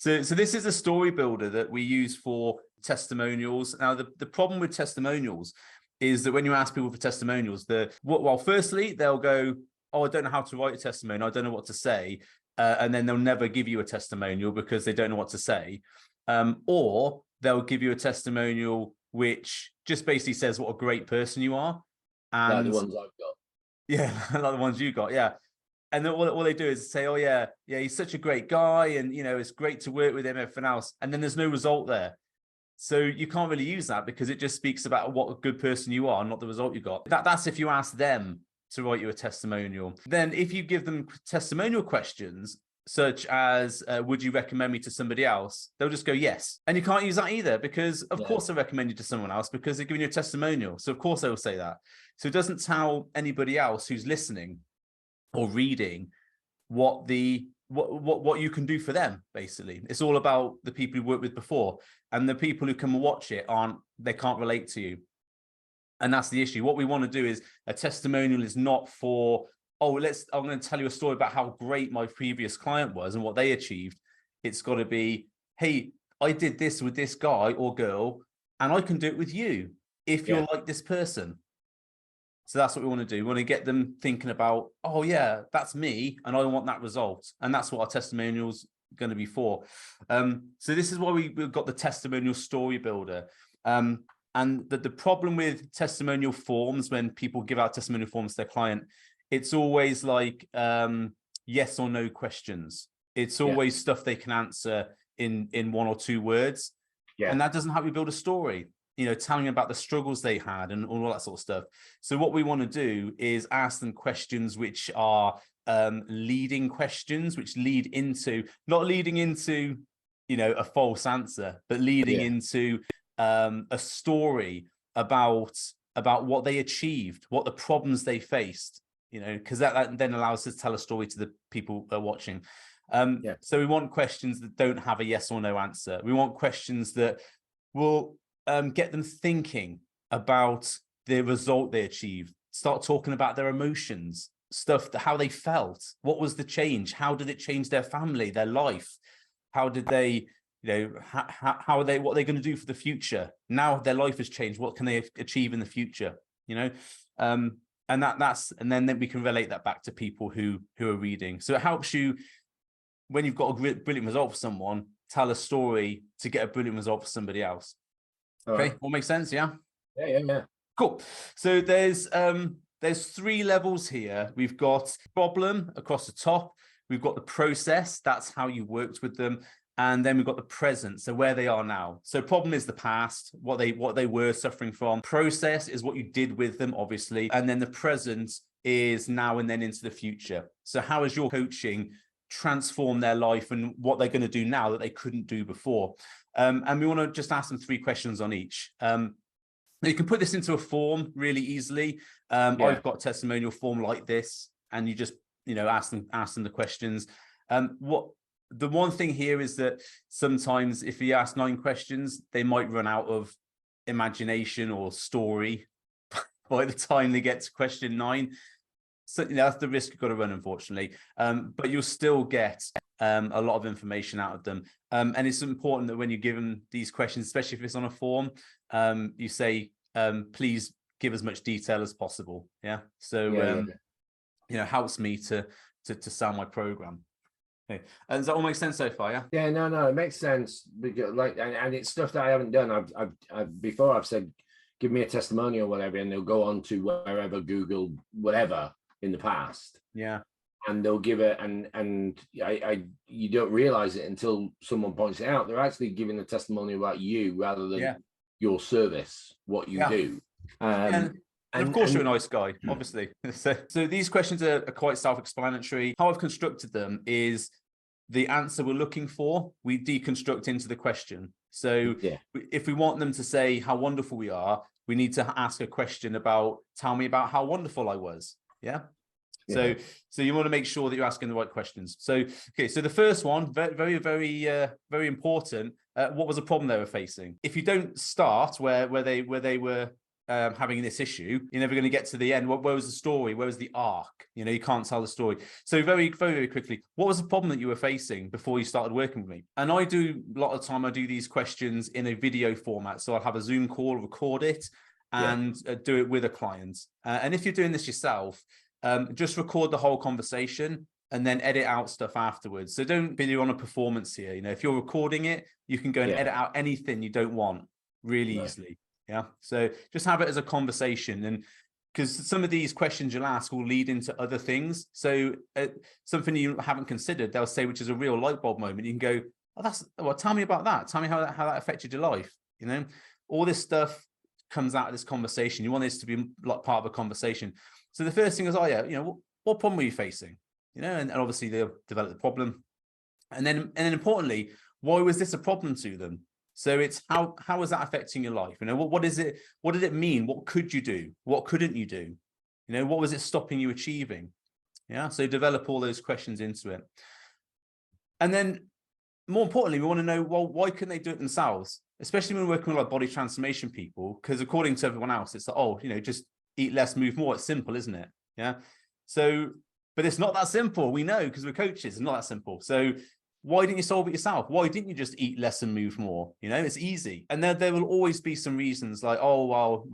So this is a story builder that we use for testimonials. Now, the problem with testimonials is that when you ask people for testimonials, firstly, they'll go, oh, I don't know how to write a testimonial. I don't know what to say. And then they'll never give you a testimonial because they don't know what to say. Or they'll give you a testimonial which just basically says what a great person you are. And like the ones I've got. Yeah, like the ones you got, yeah. And then all they do is say, oh, yeah, he's such a great guy. And, it's great to work with him, everything else. And then there's no result there. So you can't really use that because it just speaks about what a good person you are, not the result you got. That's if you ask them to write you a testimonial. Then if you give them testimonial questions, such as, would you recommend me to somebody else? They'll just go, yes. And you can't use that either because, of course, they'll recommend you to someone else because they're giving you a testimonial. So, of course, they will say that. So it doesn't tell anybody else who's listening or reading what you can do for them, basically. It's all about the people you worked with before, and the people who come and watch it they can't relate to you. And that's the issue. What we want to do is a testimonial is not for, I'm going to tell you a story about how great my previous client was and what they achieved. It's got to be, hey, I did this with this guy or girl, and I can do it with you if you're like this person. So that's what we want to do. We want to get them thinking about, oh, yeah, that's me, and I want that result. And that's what our testimonial's going to be for. So this is why we've got the testimonial story builder. And the problem with testimonial forms, when people give out testimonial forms to their client, it's always like yes or no questions. It's always stuff they can answer in 1 or 2 words. And that doesn't help you build a story. Telling about the struggles they had and all that sort of stuff. So what we want to do is ask them questions which are leading questions, which lead into, not leading into, a false answer, but leading into a story about what they achieved, what the problems they faced, because that then allows us to tell a story to the people that are watching. So we want questions that don't have a yes or no answer. We want questions that will get them thinking about the result they achieved, start talking about their emotions, how they felt, what was the change, how did it change their family, their life, how did they, how are they, what are they going to do for the future? Now their life has changed, what can they achieve in the future? And then we can relate that back to people who are reading. So it helps you when you've got a brilliant result for someone, tell a story to get a brilliant result for somebody else. Okay, all makes sense, yeah? Yeah. Cool. So there's 3 levels here. We've got problem across the top. We've got the process. That's how you worked with them. And then we've got the present, so where they are now. So problem is the past, what they were suffering from. Process is what you did with them, obviously. And then the present is now and then into the future. So how is your coaching transform their life and what they're going to do now that they couldn't do before? And we want to just ask them 3 questions on each. You can put this into a form really easily. I've got a testimonial form like this, and you just ask them the questions. The one thing here is that sometimes if you ask 9 questions, they might run out of imagination or story by the time they get to question 9. So that's the risk you've got to run, unfortunately. But you'll still get a lot of information out of them. And it's important that when you give them these questions, especially if it's on a form, you say, please give as much detail as possible. Yeah. So, helps me to sell my program. Okay. And does that all make sense so far? Yeah. Yeah, no, it makes sense because and it's stuff that I haven't done. I've before I've said, give me a testimonial or whatever, and they'll go on to wherever, Google, whatever in the past. Yeah. And they'll give it, and you don't realize it until someone points it out. They're actually giving a testimony about you rather than your service, what you do. And of course, you're a nice guy, obviously. So these questions are quite self-explanatory. How I've constructed them is the answer we're looking for, we deconstruct into the question. So if we want them to say how wonderful we are, we need to ask a question about, tell me about how wonderful I was. Yeah. So you want to make sure that you're asking the right questions. So, okay. So the first one, very, very important. What was the problem they were facing? If you don't start where they were having this issue, you're never going to get to the end. Where was the story? Where was the arc? You know, you can't tell the story. So very, very, very quickly, what was the problem that you were facing before you started working with me? And I do a lot of time, I do these questions in a video format. So I'll have a Zoom call, record it, and do it with a client. And if you're doing this yourself, just record the whole conversation and then edit out stuff afterwards. So don't be on a performance here. You know, if you're recording it, you can go and edit out anything you don't want really easily. Yeah. So just have it as a conversation, and because some of these questions you'll ask will lead into other things. So something you haven't considered, they'll say, which is a real light bulb moment. You can go, oh, tell me about that. Tell me how that affected your life. You know, all this stuff comes out of this conversation. You want this to be like part of a conversation. So the first thing is, you know, what problem were you facing? You know, and obviously they'll develop the problem. And then importantly, why was this a problem to them? So it's how is that affecting your life? You know, what is it? What did it mean? What could you do? What couldn't you do? You know, what was it stopping you achieving? Yeah. So develop all those questions into it. And then more importantly, we want to know, well, why couldn't they do it themselves? Especially when we're working with like body transformation people, because according to everyone else, it's like, oh, you know, just eat less, move more. It's simple, isn't it? Yeah. So, but it's not that simple. We know, because we're coaches, it's not that simple. So why didn't you solve it yourself? Why didn't you just eat less and move more? You know, it's easy. And there will always be some reasons like, oh, well,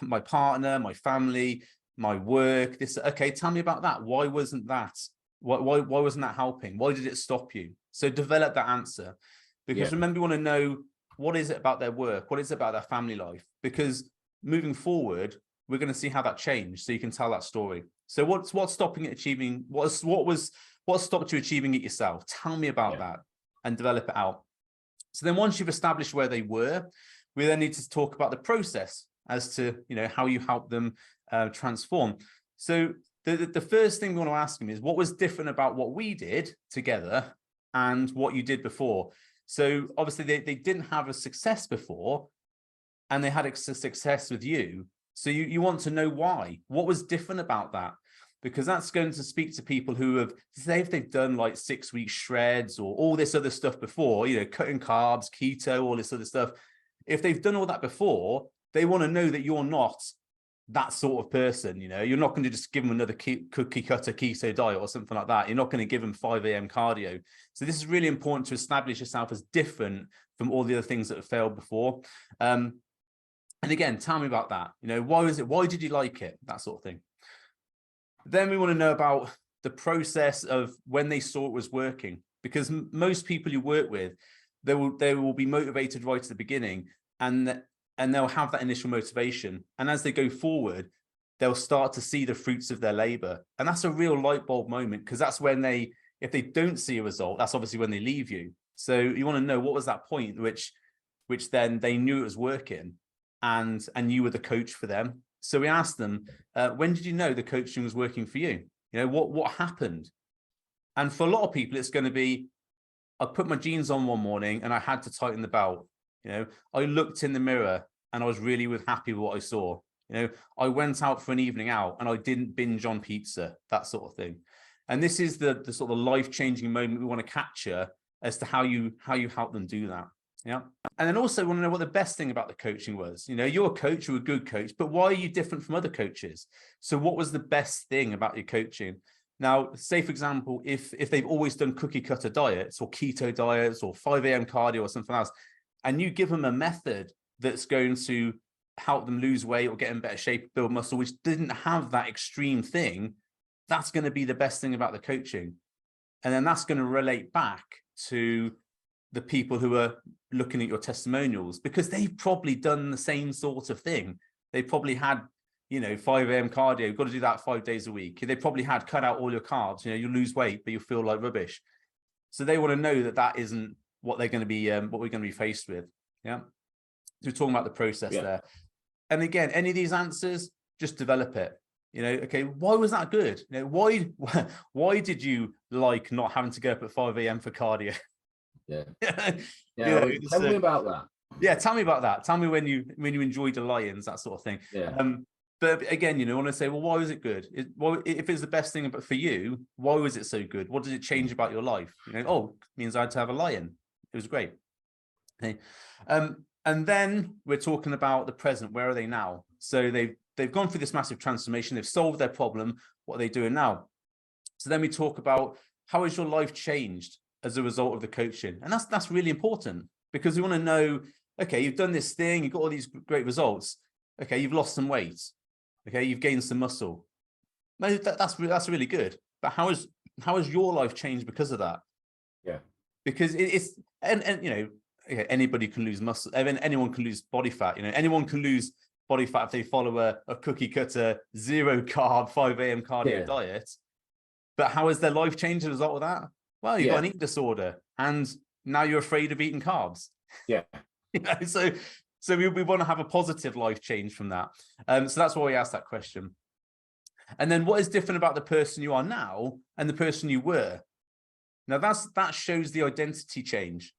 my partner, my family, my work, this. Okay, tell me about that. Why wasn't that? Why wasn't that helping? Why did it stop you? So develop that answer, because remember, you want to know, what is it about their work? What is it about their family life? Because moving forward, we're going to see how that changed. So you can tell that story. So what's stopping it achieving? What stopped you achieving it yourself? Tell me about that, and develop it out. So then once you've established where they were, we then need to talk about the process as to, you know, how you help them transform. So the first thing we want to ask them is, what was different about what we did together and what you did before? So obviously they didn't have a success before, and they had a success with you. So you want to know why. What was different about that? Because that's going to speak to people who have, say, if they've done like 6-week shreds or all this other stuff before, you know, cutting carbs, keto, all this other stuff. If they've done all that before, they want to know that you're not that sort of person. You know, you're not going to just give them another cookie cutter keto diet or something like that. You're not going to give them 5 a.m. cardio. So this is really important to establish yourself as different from all the other things that have failed before. And again, tell me about that. You know, why was it? Why did you like it? That sort of thing. Then we want to know about the process of when they saw it was working, because most people you work with, they will be motivated right at the beginning, and they'll have that initial motivation. And as they go forward, they'll start to see the fruits of their labor. And that's a real light bulb moment, because that's when if they don't see a result, that's obviously when they leave you. So you want to know, what was that point which then they knew it was working, and you were the coach for them. So we asked them, when did you know the coaching was working for you? You know, what happened? And for a lot of people, it's going to be, I put my jeans on one morning and I had to tighten the belt. You know, I looked in the mirror and I was really happy with what I saw. You know, I went out for an evening out and I didn't binge on pizza, that sort of thing. And this is the sort of life-changing moment we want to capture as to how you help them do that. Yeah. And then also want to know what the best thing about the coaching was. You know, you're a coach, you're a good coach, but why are you different from other coaches? So what was the best thing about your coaching? Now, say, for example, if they've always done cookie cutter diets or keto diets or 5 a.m. cardio or something else, and you give them a method that's going to help them lose weight or get in better shape, build muscle, which didn't have that extreme thing, that's going to be the best thing about the coaching. And then that's going to relate back to the people who are looking at your testimonials, because they've probably done the same sort of thing. They probably had, you know, 5 a.m. cardio, you've got to do that 5 days a week. They probably had cut out all your carbs, you know, you lose weight, but you feel like rubbish. So they want to know that that isn't what they're going to be, what we're going to be faced with. Yeah. So we're talking about the process there. And again, any of these answers, just develop it. You know, okay, why was that good? You know, why did you like not having to get up at 5 a.m. for cardio? Yeah. Yeah. Tell me about that. Yeah, tell me about that. Tell me when you enjoyed the Lions, that sort of thing. Yeah. But again, you know, I want to say, well, why was it good? If it's the best thing, but for you, why was it so good? What did it change about your life? You know, oh, it means I had to have a lion. It was great. Okay. And then we're talking about the present. Where are they now? So they've gone through this massive transformation. They've solved their problem. What are they doing now? So then we talk about, how has your life changed as a result of the coaching? And that's really important, because we want to know, okay, you've done this thing, you've got all these great results. Okay, you've lost some weight. Okay, you've gained some muscle. No, that's really good. But how has your life changed because of that? Yeah. Because it's and you know, okay, anybody can lose muscle. Anyone can lose body fat. You know, anyone can lose body fat if they follow a cookie cutter, 0 carb, 5 a.m. cardio diet. But how has their life changed as a result of that? Well, you've got an eating disorder, and now you're afraid of eating carbs. Yeah. You know, so we want to have a positive life change from that. So that's why we asked that question. And then, what is different about the person you are now and the person you were? Now, that shows the identity change.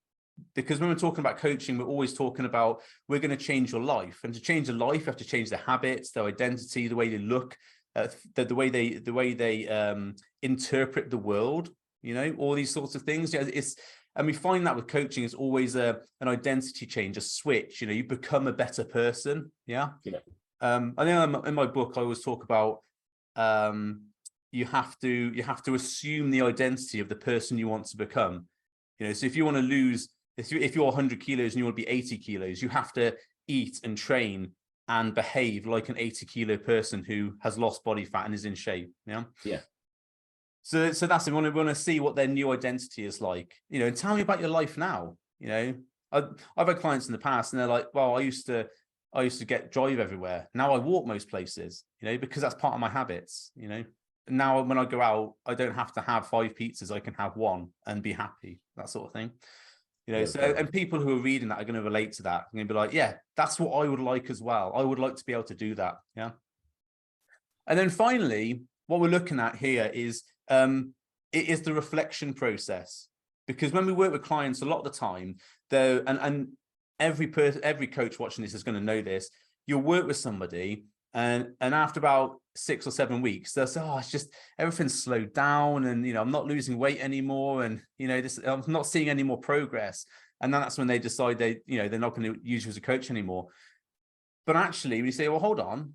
Because when we're talking about coaching, we're always talking about, we're going to change your life. And to change a life, you have to change their habits, their identity, the way they look, the way they interpret the world, you know, all these sorts of things. Yeah, and we find that with coaching, it's always an identity change, a switch. You know, you become a better person. Yeah. I know in my book, I always talk about you have to assume the identity of the person you want to become. You know, so if you want to lose, if you're 100 kilos and you want to be 80 kilos, you have to eat and train and behave like an 80-kilo person who has lost body fat and is in shape. Yeah. So that's it. We want to see what their new identity is like. You know, and tell me about your life now. You know, I've had clients in the past, and they're like, "Well, I used to drive everywhere. Now I walk most places. You know, because that's part of my habits. You know, now when I go out, I don't have to have 5 pizzas. I can have 1 and be happy. That sort of thing." You know, so, and people who are reading that are going to relate to that. I'm going to be like, yeah, that's what I would like as well. I would like to be able to do that. Yeah. And then finally, what we're looking at here is, it is the reflection process. Because when we work with clients, a lot of the time, though, and every coach watching this is going to know this, you'll work with somebody, and after about 6 or 7 weeks, they'll say, "Oh, it's just everything's slowed down, and you know, I'm not losing weight anymore, and you know, I'm not seeing any more progress." And then that's when they decide they're not going to use you as a coach anymore. But actually, when you say, "Well, hold on,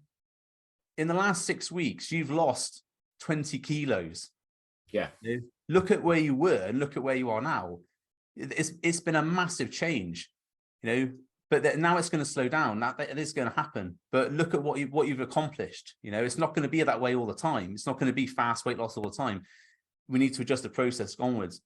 in the last 6 weeks, you've lost 20 kilos. Yeah. Look at where you were and look at where you are now. It's been a massive change, you know." But now it's going to slow down. That is going to happen. But look at what you've accomplished. You know, it's not going to be that way all the time. It's not going to be fast weight loss all the time. We need to adjust the process onwards.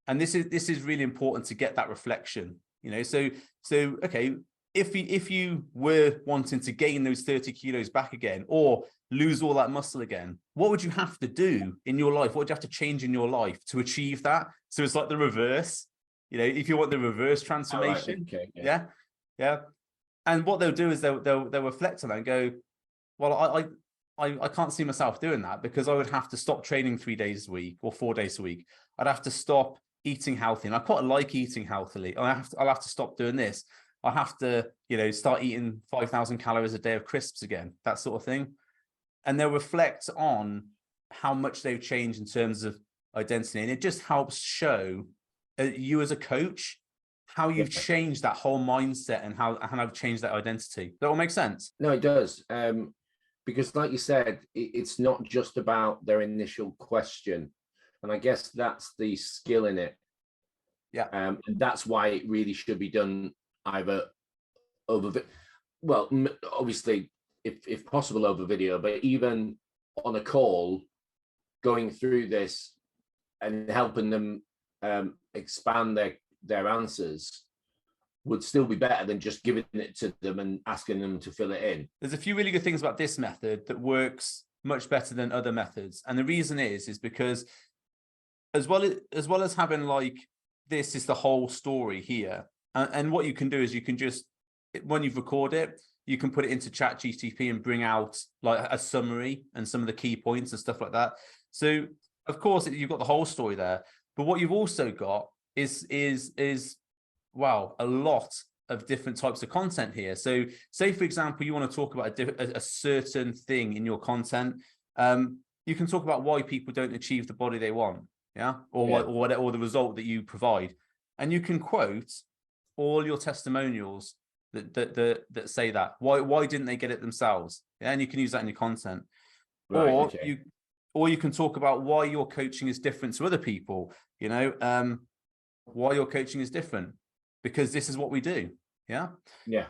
And this is really important to get that reflection. You know, so okay, if you were wanting to gain those 30 kilos back again, or lose all that muscle again, what would you have to do in your life? What would you have to change in your life to achieve that? So it's like the reverse. You know, if you want the reverse transformation, yeah. And what they'll do is they'll reflect on that and go, well, I can't see myself doing that, because I would have to stop training 3 days a week or 4 days a week. I'd have to stop eating healthy, and I quite like eating healthily. I'll have to stop doing this. I'll have to, you know, start eating 5,000 calories a day of crisps again, that sort of thing. And they'll reflect on how much they've changed in terms of identity, and it just helps show you as a coach how you've changed that whole mindset and how I've changed that identity. That all makes sense? No, it does. Because like you said, it's not just about their initial question. And I guess that's the skill in it. Yeah. And that's why it really should be done either over, well, obviously, if possible over video, but even on a call, going through this and helping them expand their answers would still be better than just giving it to them and asking them to fill it in. There's a few really good things about this method that works much better than other methods. And the reason is because as well as having like, this is the whole story here. And what you can do is you can just, when you've recorded it, you can put it into ChatGPT and bring out like a summary and some of the key points and stuff like that. So of course you've got the whole story there, but what you've also got is wow, a lot of different types of content here. So say, for example, you want to talk about a certain thing in your content. You can talk about why people don't achieve the body they want. Yeah. Or the result that you provide. And you can quote all your testimonials that say that. Why didn't they get it themselves? Yeah, and you can use that in your content. Right, Or okay. you can talk about why your coaching is different to other people. You know, why your coaching is different, because this is what we do. Yeah. Yeah.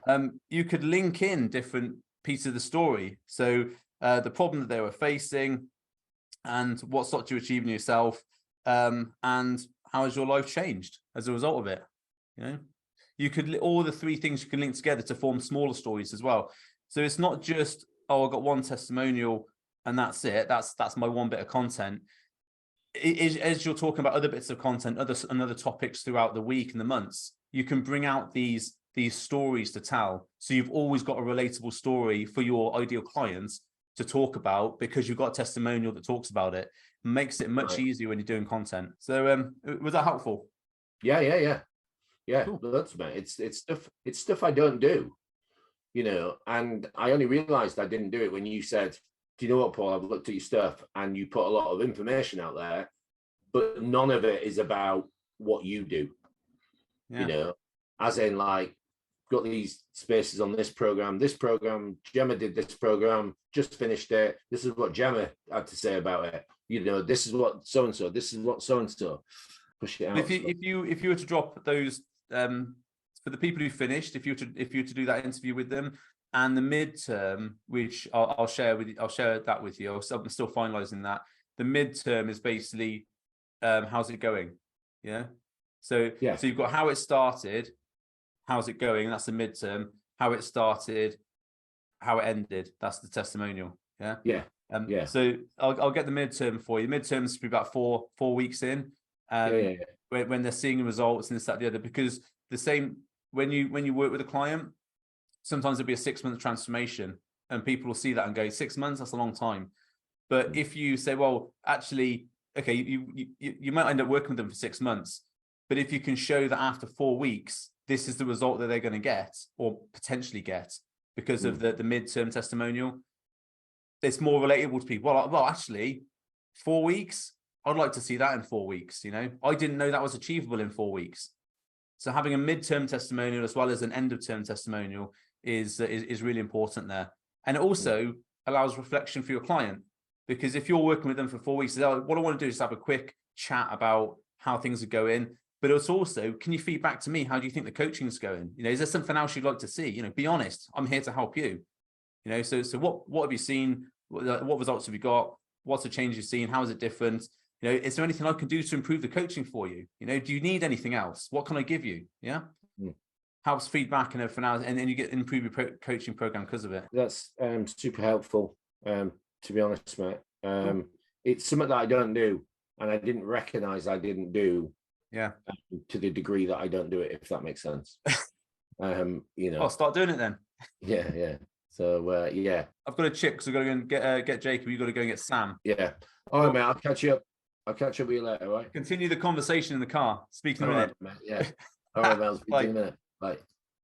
You could link in different pieces of the story. So the problem that they were facing, and what stopped you achieving yourself, and how has your life changed as a result of it. You know, you could, all the three things you can link together to form smaller stories as well. So it's not just, oh, I got one testimonial and that's it. That's my one bit of content. As you're talking about other bits of content, other topics throughout the week and the months, you can bring out these stories to tell. So you've always got a relatable story for your ideal clients to talk about, because you've got a testimonial that talks about it. Makes it much easier when you're doing content. So was that helpful? Yeah. Cool. Loads, mate. It's stuff I don't do, you know, and I only realized I didn't do it when you said, do you know what, Paul, I've looked at your stuff and you put a lot of information out there, but none of it is about what you do. Yeah. You know, as in, like, got these spaces on this program, Gemma did this program, just finished it, this is what Gemma had to say about it, you know, this is what so and so, this is what so and so, push it out. If you were to drop those, for the people who finished, if you were to do that interview with them, and the midterm, which I'll share that with you. I'm still finalizing that. The midterm is basically, how's it going? Yeah. So you've got how it started, how's it going? That's the midterm. How it started, how it ended. That's the testimonial. Yeah. So I'll get the midterm for you. The midterm is about four weeks in. When they're seeing the results and this, that, the other, because the same when you work with a client, sometimes it'll be a 6-month transformation, and people will see that and go, 6 months, that's a long time. But if you say, well, actually, okay, you might end up working with them for 6 months, but if you can show that after 4 weeks, this is the result that they're going to get, or potentially get, because of the midterm testimonial, it's more relatable to people. Well, actually, 4 weeks, I'd like to see that in 4 weeks. You know, I didn't know that was achievable in 4 weeks. So having a midterm testimonial as well as an end of term testimonial is really important there. And it also allows reflection for your client, because if you're working with them for 4 weeks, what I want to do is have a quick chat about how things are going. But it's also, can you feed back to me? How do you think the coaching is going? You know, is there something else you'd like to see? You know, be honest. I'm here to help you. You know, so what have you seen? What results have you got? What's the change you've seen? How is it different? You know, is there anything I can do to improve the coaching for you? You know, do you need anything else? What can I give you? Yeah. Helps feedback and everything else, and then you get improve your coaching program because of it. That's super helpful, to be honest, mate. It's something that I don't do, and I didn't recognize I didn't do. Yeah. To the degree that I don't do it, if that makes sense. You know. I'll start doing it then. Yeah. So yeah. I've got a chip because I've got to go and get Jacob. You've got to go and get Sam. Yeah. All right, mate. I'll catch you up. I'll catch up with you later, all right? Continue the conversation in the car. Speak in a minute. Right, mate. Yeah. All right, mate. I'll speak to you in a minute. Bye.